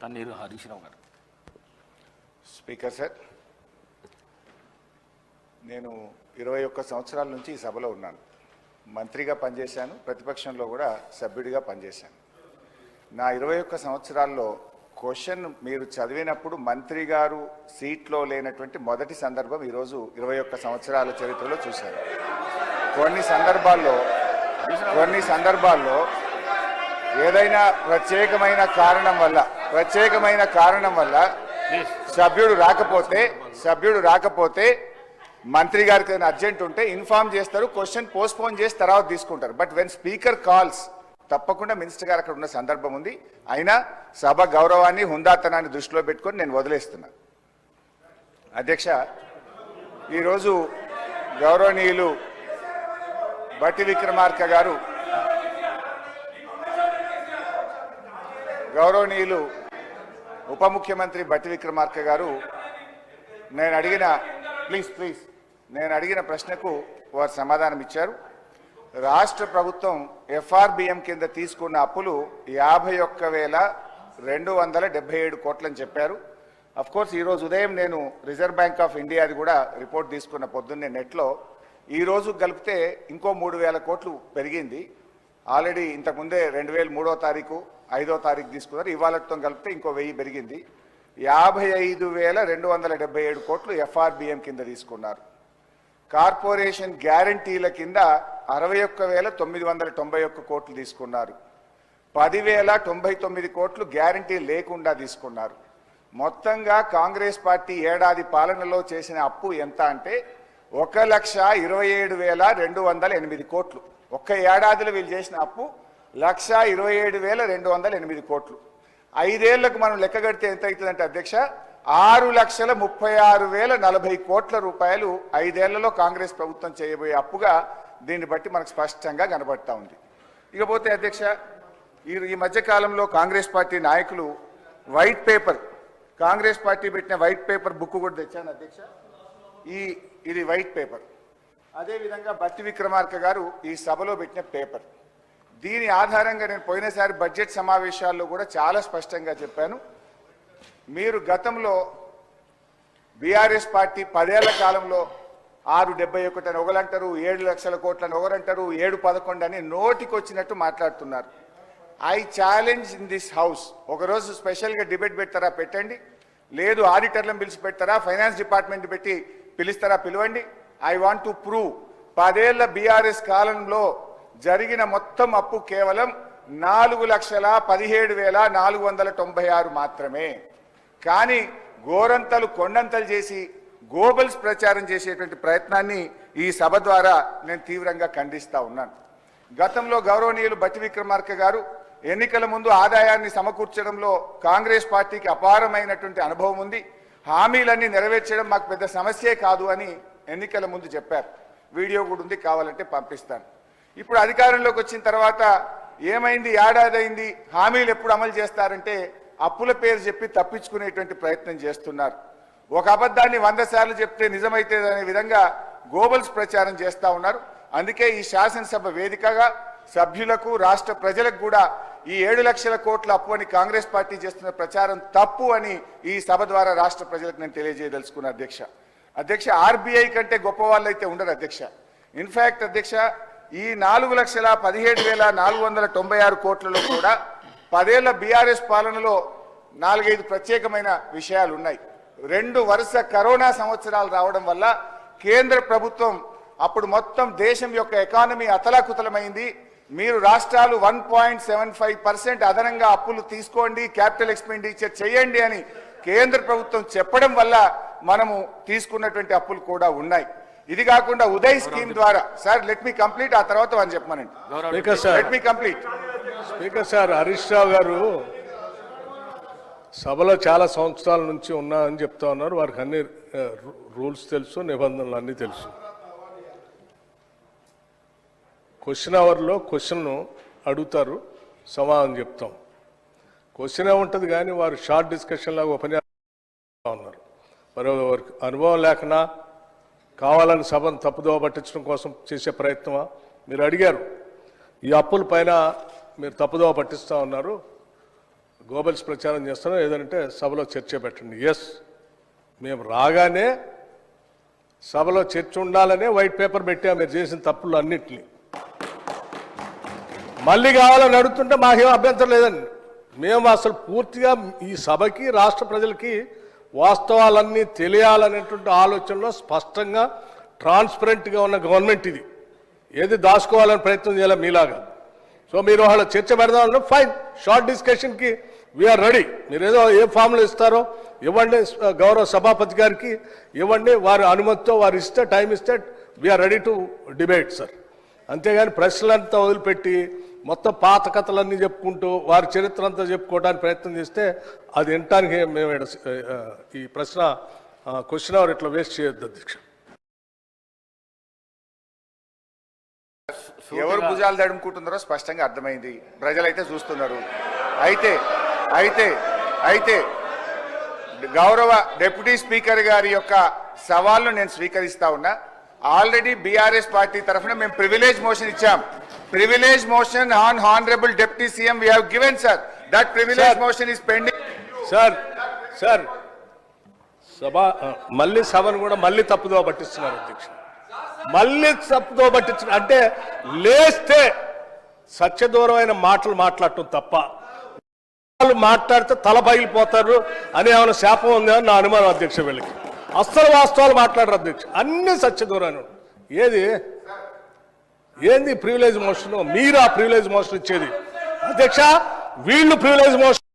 తన్నీరు హరీష్ రావు గారు. Speaker sir, నేను 21 సంవత్సరాల నుంచి ఈ సభలో ఉన్నాను. మంత్రిగా పనిచేశాను, ప్రతిపక్షంలో కూడా సభ్యుడిగా పనిచేశాను. నా 21 సంవత్సరాల్లో క్వశ్చన్ మీరు చదివినప్పుడు మంత్రి గారు సీట్లో లేనటువంటి మొదటి సందర్భం ఈరోజు 21 సంవత్సరాల చరిత్రలో చూశాను. కొన్ని సందర్భాల్లో ఏదైనా ప్రత్యేకమైన కారణం వల్ల సభ్యుడు రాకపోతే మంత్రి గారికి ఏదైనా అర్జెంట్ ఉంటే ఇన్ఫార్మ్ చేస్తారు, క్వశ్చన్ పోస్ట్పోన్ చేసి తర్వాత తీసుకుంటారు. బట్ వెన్ స్పీకర్ కాల్స్ తప్పకుండా మినిస్టర్ గారు అక్కడ ఉన్న సందర్భం ఉంది. అయినా సభ గౌరవాన్ని హుందాతనాన్ని దృష్టిలో పెట్టుకొని నేను వదిలేస్తున్నా. అధ్యక్ష, ఈరోజు గౌరవనీయులు బట్టి విక్రమార్క గారు, గౌరవనీయులు ఉప ముఖ్యమంత్రి బట్టి విక్రమార్క గారు నేను అడిగిన ప్రశ్నకు వారు సమాధానం ఇచ్చారు. రాష్ట్ర ప్రభుత్వం ఎఫ్ఆర్బిఎం కింద తీసుకున్న అప్పులు 51,277 కోట్లని చెప్పారు. అఫ్ కోర్స్ ఈరోజు ఉదయం నేను రిజర్వ్ బ్యాంక్ ఆఫ్ ఇండియాది కూడా రిపోర్ట్ తీసుకున్న పొద్దున్నే నెట్లో. ఈరోజు కలిపితే ఇంకో 3,000 కోట్లు పెరిగింది. ఆల్రెడీ ఇంతకుముందే 2003వ తారీఖు 5వ తారీఖు తీసుకున్నారు. ఇవాళతో కలిపితే ఇంకో 1000 పెరిగింది. 55,277 కోట్లు ఎఫ్ఆర్బిఎం కింద తీసుకున్నారు. కార్పొరేషన్ గ్యారంటీల కింద 61,991 కోట్లు తీసుకున్నారు. 10,099 కోట్లు గ్యారంటీ లేకుండా తీసుకున్నారు. మొత్తంగా కాంగ్రెస్ పార్టీ ఏడాది పాలనలో చేసిన అప్పు ఎంత అంటే 1,27,208 కోట్లు. ఒక్క ఏడాదిలో వీళ్ళు చేసిన అప్పు 1,27,208 కోట్లు. 5 ఏళ్లకు మనం లెక్క కడితే ఎంత అవుతుందంటే అధ్యక్ష, 6,36,040 కోట్ల రూపాయలు 5 ఏళ్లలో కాంగ్రెస్ ప్రభుత్వం చేయబోయే అప్పుగా దీన్ని బట్టి మనకు స్పష్టంగా కనబడతా ఉంది. ఇకపోతే అధ్యక్ష, ఈ మధ్యకాలంలో కాంగ్రెస్ పార్టీ నాయకులు వైట్ పేపర్, కాంగ్రెస్ పార్టీ పెట్టిన వైట్ పేపర్ బుక్ కూడా తెచ్చాను అధ్యక్ష. ఇది వైట్ పేపర్. అదేవిధంగా బట్టి విక్రమార్క గారు ఈ సభలో పెట్టిన పేపర్. దీని ఆధారంగా నేను పోయినసారి బడ్జెట్ సమావేశాల్లో కూడా చాలా స్పష్టంగా చెప్పాను. మీరు గతంలో బీఆర్ఎస్ పార్టీ 10 ఏళ్ల కాలంలో 671 అని ఒకరంటారు, 7 లక్షల కోట్లని ఒకరంటారు, 711 అని నోటికొచ్చినట్టు మాట్లాడుతున్నారు. I challenge in this house, ఒకరోజు స్పెషల్గా డిబేట్ పెడతారా పెట్టండి, లేదు ఆడిటర్లను పిలిచి పెడతారా, ఫైనాన్స్ డిపార్ట్మెంట్ పెట్టి పిలుస్తారా పిలవండి. ఐ వాంట్ టు ప్రూవ్ 10 ఏళ్ల బీఆర్ఎస్ కాలంలో జరిగిన మొత్తం అప్పు కేవలం 4,17,496 మాత్రమే. కానీ గోరంతలు కొండంతలు చేసి గోబల్స్ ప్రచారం చేసేటువంటి ప్రయత్నాన్ని ఈ సభ ద్వారా నేను తీవ్రంగా ఖండిస్తా ఉన్నాను. గతంలో గౌరవనీయులు బట్టి విక్రమార్క గారు ఎన్నికల ముందు ఆదాయాన్ని సమకూర్చడంలో కాంగ్రెస్ పార్టీకి అపారమైనటువంటి అనుభవం ఉంది, హామీలన్నీ నెరవేర్చడం మాకు పెద్ద సమస్యే కాదు అని ఎన్నికల ముందు చెప్పారు. వీడియో కూడా ఉంది, కావాలంటే పంపిస్తాను. ఇప్పుడు అధికారంలోకి వచ్చిన తర్వాత ఏమైంది, ఏడాది అయింది, హామీలు ఎప్పుడు అమలు చేస్తారంటే అప్పుల పేరు చెప్పి తప్పించుకునేటువంటి ప్రయత్నం చేస్తున్నారు. ఒక అబద్ధాన్ని 100 సార్లు చెప్తే నిజమైతే అనే విధంగా గోబల్స్ ప్రచారం చేస్తూ ఉన్నారు. అందుకే ఈ శాసనసభ వేదికగా సభ్యులకు రాష్ట్ర ప్రజలకు కూడా ఈ 7 లక్షల కోట్ల అప్పు అని కాంగ్రెస్ పార్టీ చేస్తున్న ప్రచారం తప్పు అని ఈ సభ ద్వారా రాష్ట్ర ప్రజలకు నేను తెలియజేయదలుచుకున్నా అధ్యక్ష. ఆర్బీఐ కంటే గొప్ప వాళ్ళు అయితే ఉండరు అధ్యక్ష. ఇన్ఫాక్ట్ అధ్యక్ష, ఈ 4,17,496 కోట్లలో కూడా 10 ఏళ్ల బీఆర్ఎస్ పాలనలో 4-5 ప్రత్యేకమైన విషయాలు ఉన్నాయి. 2 వరుస కరోనా సంవత్సరాలు రావడం వల్ల కేంద్ర ప్రభుత్వం అప్పుడు మొత్తం దేశం యొక్క ఎకానమీ అతలాకుతలమైంది. మీరు రాష్ట్రాలు 1.75% అదనంగా అప్పులు తీసుకోండి, క్యాపిటల్ ఎక్స్పెండిచర్ చేయండి అని కేంద్ర ప్రభుత్వం చెప్పడం వల్ల మనము తీసుకున్నటువంటి అప్పులు కూడా ఉన్నాయి. ఇది కాకుండా ఉదయ్ స్కీమ్ ద్వారా, సార్ లెట్ మీ కంప్లీట్, ఆ తర్వాత అని చెప్పమనండి. Let me complete. Speaker sir, Harish Rao గారు సభలో చాలా సంవత్సరాల నుంచి ఉన్నారని చెప్తా ఉన్నారు. వారికి అన్ని రూల్స్ తెలుసు, నిబంధనలు అన్నీ తెలుసు. క్వశ్చన్ అవర్లో క్వశ్చన్ అడుగుతారు, సమాధానం చెప్తాం. క్వశ్చన్ ఏముంటుంది కానీ వారు షార్ట్ డిస్కషన్ లాగా ఉపన్యాసం ఉన్నారు. మరి వారికి అనుభవం లేకనా, కావాలని సభను తప్పుదోవ పట్టించడం కోసం చేసే ప్రయత్నమా? మీరు అడిగారు, ఈ అప్పుల పైన మీరు తప్పుదోవ పట్టిస్తూ ఉన్నారు. గోబెల్స్ ప్రచారం చేస్తున్నాం, ఏదంటే సభలో చర్చ పెట్టండి. ఎస్, మేము రాగానే సభలో చర్చ ఉండాలనే వైట్ పేపర్ పెట్టాం మీరు చేసిన తప్పులు అన్నింటినీ. మళ్ళీ కావాలని అడుగుతుంటే మాకేం అభ్యంతరం లేదండి. మేము అసలు పూర్తిగా ఈ సభకి రాష్ట్ర ప్రజలకి వాస్తవాలన్నీ తెలియాలనేటువంటి ఆలోచనలో స్పష్టంగా ట్రాన్స్పరెంట్గా ఉన్న గవర్నమెంట్ ఇది. ఏది దాచుకోవాలని ప్రయత్నం చేయాలి మీలాగా. సో మీరు వాళ్ళ చర్చ పెడదామన్నా ఫైన్, షార్ట్ డిస్కషన్కి వీఆర్ రెడీ. మీరు ఏదో ఏ ఫామ్లో ఇస్తారో ఇవ్వండి, గౌరవ సభాపతి గారికి ఇవ్వండి, వారి అనుమతితో వారు ఇస్తే టైం ఇస్తే we are ready to debate sir. అంతేగాని ప్రశ్నలంతా వదిలిపెట్టి మొత్తం పాత కథలన్నీ చెప్పుకుంటూ వారి చరిత్ర అంతా చెప్పుకోవడానికి ప్రయత్నం చేస్తే అది వినటానికి మేము ఈ ప్రశ్న క్వశ్చన్ అవర్ ఇట్లా వేస్ట్ చేయొద్దు అధ్యక్ష. ఎవరు భుజాలు తడుముకుంటున్నారో స్పష్టంగా అర్థమైంది, ప్రజలైతే చూస్తున్నారు. అయితే అయితే అయితే గౌరవ డిప్యూటీ స్పీకర్ గారి యొక్క సవాల్ను నేను స్వీకరిస్తా ఉన్నా. ఆల్రెడీ బీఆర్ఎస్ పార్టీ తరఫున మేము ప్రివిలేజ్ మోషన్ ఇచ్చాం. Privilege motion on honourable deputy CM we have given sir. That privilege motion is pending. Sir సభ మళ్ళీ సభను కూడా మళ్ళీ తప్పుదో పట్టిస్తున్నారు అధ్యక్ష. మళ్ళీ తప్పుదో పట్టించిన అంటే లేస్తే సత్యదూరమైన మాటలు మాట్లాడటం తప్ప వాళ్ళు మాట్లాడితే తల పగిలిపోతారు అని ఏమైనా శాపం ఉందని నా అనుమానం అధ్యక్ష. వీళ్ళకి అస్సలు వాస్తవాలు మాట్లాడరు అధ్యక్ష, అన్ని సత్యదూరాన్ని. ఏంది ప్రివిలేజ్ మోషన్? మీరు ఆ ప్రివిలేజ్ మోషన్ ఇచ్చేది అధ్యక్ష, వీళ్ళు ప్రివిలేజ్ మోషన్